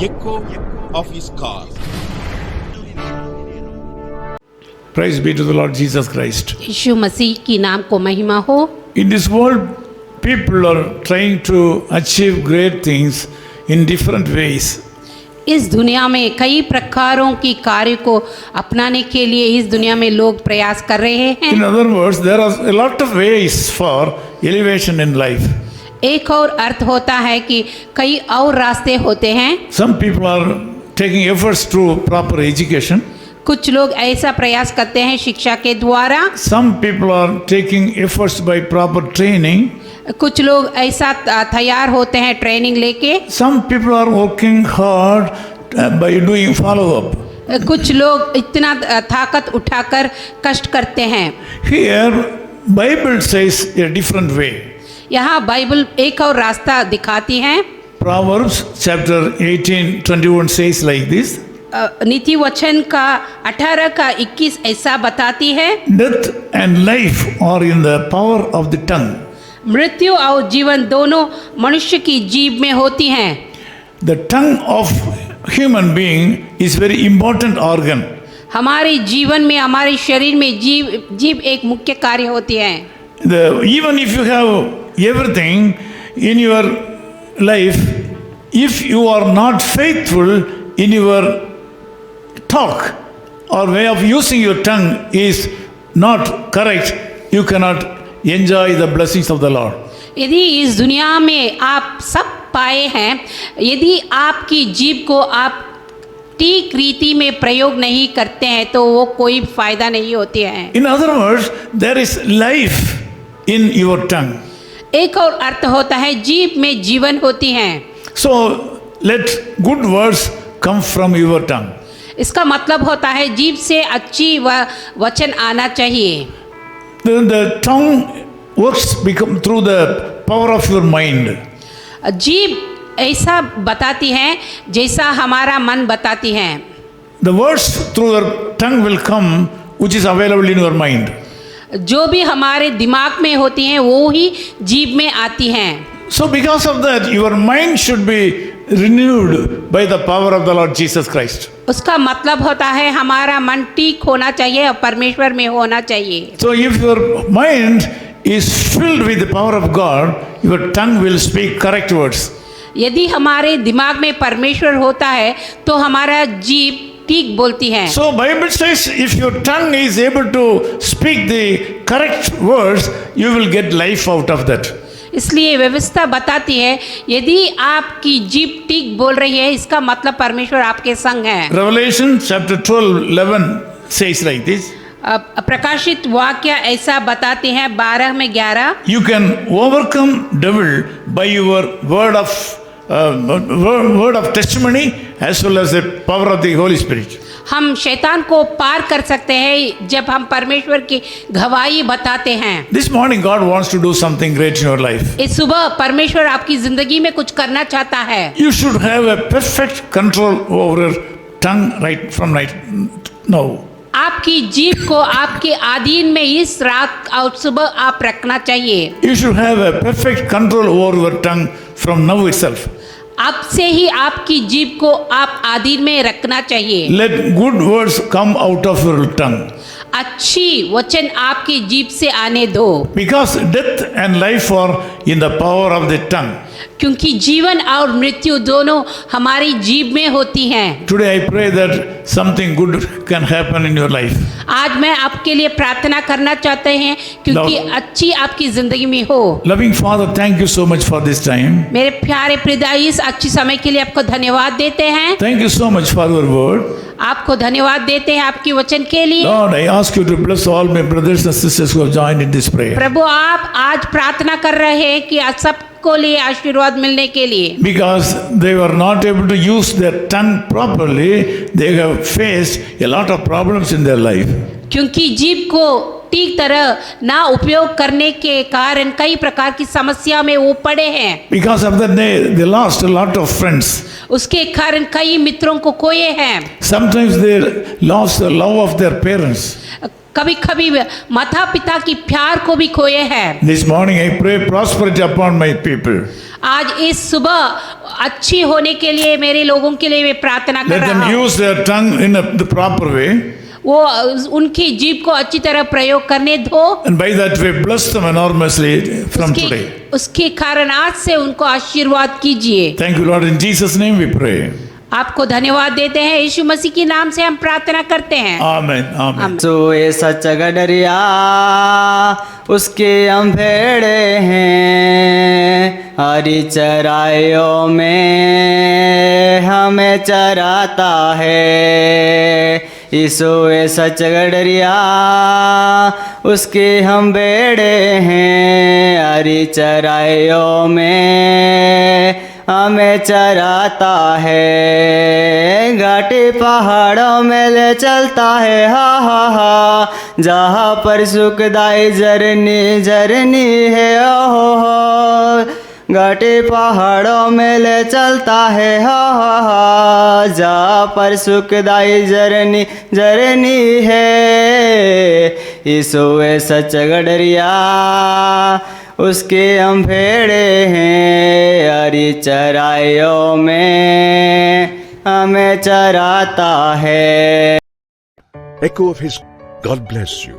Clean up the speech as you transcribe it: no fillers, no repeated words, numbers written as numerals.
echo of his call. Praise be to the Lord Jesus Christ. यीशु मसीह की नाम को महिमा हो। In this world, people are trying to achieve great things in different ways. इस दुनिया में कई प्रकारों की कार्य को अपनाने के लिए इस दुनिया में लोग प्रयास कर रहे हैं। In other words, there are a lot of ways for elevation in life. एक और अर्थ होता है कि कई और रास्ते होते हैं। Some people are taking efforts through proper education. कुछ लोग ऐसा प्रयास करते हैं शिक्षा के द्वारा। Some people are taking efforts by proper training. कुछ लोग ऐसा तैयार होते हैं ट्रेनिंग लेके। Some people are working hard by doing follow-up. कुछ लोग इतना ताकत उठाकर कष्ट करते हैं। Here, Bible says a different way. यहाँ बाइबल एक और रास्ता दिखाती है। Proverbs chapter 18:21 says like this. नीति वचन का 18 का 21 ऐसा बताती है। Death and life are in the power of the tongue. मृत्यु और जीवन दोनों मनुष्य की जीभ में होती हैं। The tongue of human being is very important organ. हमारे जीवन में हमारे शरीर में जीभ एक मुख्य कार्य होती है। Even if you have everything in your life, if you are not faithful in your talk or way of using your tongue is not correct, you cannot enjoy the blessings of the Lord. यदि इस दुनिया में आप सब पाए हैं, यदि आपकी जीभ को आप ठीक रीति में प्रयोग नहीं करते हैं तो वो कोई फायदा नहीं होती है। In other words, there is life in your tongue. एक और अर्थ होता है जीभ में जीवन होती है। So let good words come from your tongue. इसका मतलब होता है जीभ से अच्छी वचन आना चाहिए। The tongue works through the power of your mind. जीभ ऐसा बताती है जैसा हमारा मन बताती है। The words through your tongue will come which is available in your mind. जो भी हमारे दिमाग में होती हैं वो ही जीभ में आती हैं। So because of that, your mind should be renewed by the power of the Lord Jesus Christ. उसका मतलब होता है हमारा मन ठीक होना चाहिए और परमेश्वर में होना चाहिए। So if your mind is filled with the power of God, your tongue will speak correct words. यदि हमारे दिमाग में परमेश्वर होता है तो हमारा जीभ ठीक बोलती है। So Bible says if your tongue is able to speak the correct words, you will get life out of that. इसलिए व्यवस्था बताती है यदि आपकी जीभ ठीक बोल रही है इसका मतलब परमेश्वर आपके संग है। Revelation chapter 12:11 says like this. प्रकाशित वाक्य ऐसा बताते हैं 12 में 11। You can overcome devil by your word of testimony as well as the power of the Holy Spirit. हम शैतान को पार कर सकते हैं जब हम परमेश्वर की गवाही बताते हैं। This morning God wants to do something great in your life. इस सुबह परमेश्वर आपकी जिंदगी में कुछ करना चाहता है। You should have a perfect control over your tongue right now. आपकी जीभ को आपके अधीन में इस रात और सुबह आप रखना चाहिए। You should have a perfect control over your tongue from now itself. अब से ही आपकी जीभ को आप अधीन में रखना चाहिए। Let good words come out of your tongue. अच्छी वचन आपकी जीभ से आने दो। Because death and life are in the power of the tongue. क्योंकि जीवन और मृत्यु दोनों हमारी जीभ में होती हैं। Today I pray that something good can happen in your life. आज मैं आपके लिए प्रार्थना करना चाहते हैं क्योंकि अच्छी आपकी जिंदगी में हो। Loving Father, thank you so much for this time. मेरे प्यारे पिता इस अच्छी समय के लिए आपको धन्यवाद देते हैं। Thank you so much for your word. आपको धन्यवाद देते हैं आपकी वचन के लिए। Lord, I ask you to bless all my brothers and sisters who have joined in this prayer. प्रभु आप आज प्रार्थना कर रहे हैं कि सबको लिए आशीर्वाद मिलने के लिए। Because they were not able to use their tongue properly, they have faced a lot of problems in their life. क्योंकि जीभ को ठीक तरह ना उपयोग करने के कारण कई प्रकार की समस्या में वो पड़े हैं। Because of that they lost a lot of friends. उसके कारण कई मित्रों को खोए हैं। Sometimes they lost the love of their parents. कभी कभी माता पिता की प्यार को भी खोए हैं। This morning I pray prosperity upon my people. आज इस सुबह अच्छी होने के लिए मेरे लोगों के लिए मैं प्रार्थना कर Let रहा them हूँ। use their tongue in the proper way, वो उनकी जीभ को अच्छी तरह प्रयोग करने दो। and by that way bless them enormously from today. उसके कारण आज से उनको आशीर्वाद कीजिए। Thank you, Lord. In Jesus' name we pray. आपको धन्यवाद देते हैं, यीशु मसीह के नाम से हम प्रार्थना करते हैं। Amen. Amen. सोए सच गडरिया उसके हम भेड़े हैं, हरी चराइयों में हमें चराता है। यीशुए सच गडरिया उसके हम भेड़े हैं, हरी चराइयों में हमें चराता है। घाटी पहाड़ों में ले चलता है, हा हा हा, जहाँ पर सुखदाई झरनी झरनी है, ओ हो। घाटी पहाड़ों में ले चलता है, हा हा हा, जहाँ पर सुखदाई झरनी झरनी है। यीशुए सच गडरिया उसके हम भेड़े हैं, हरी चराइयों में हमें चराता है। Echo of His God bless you.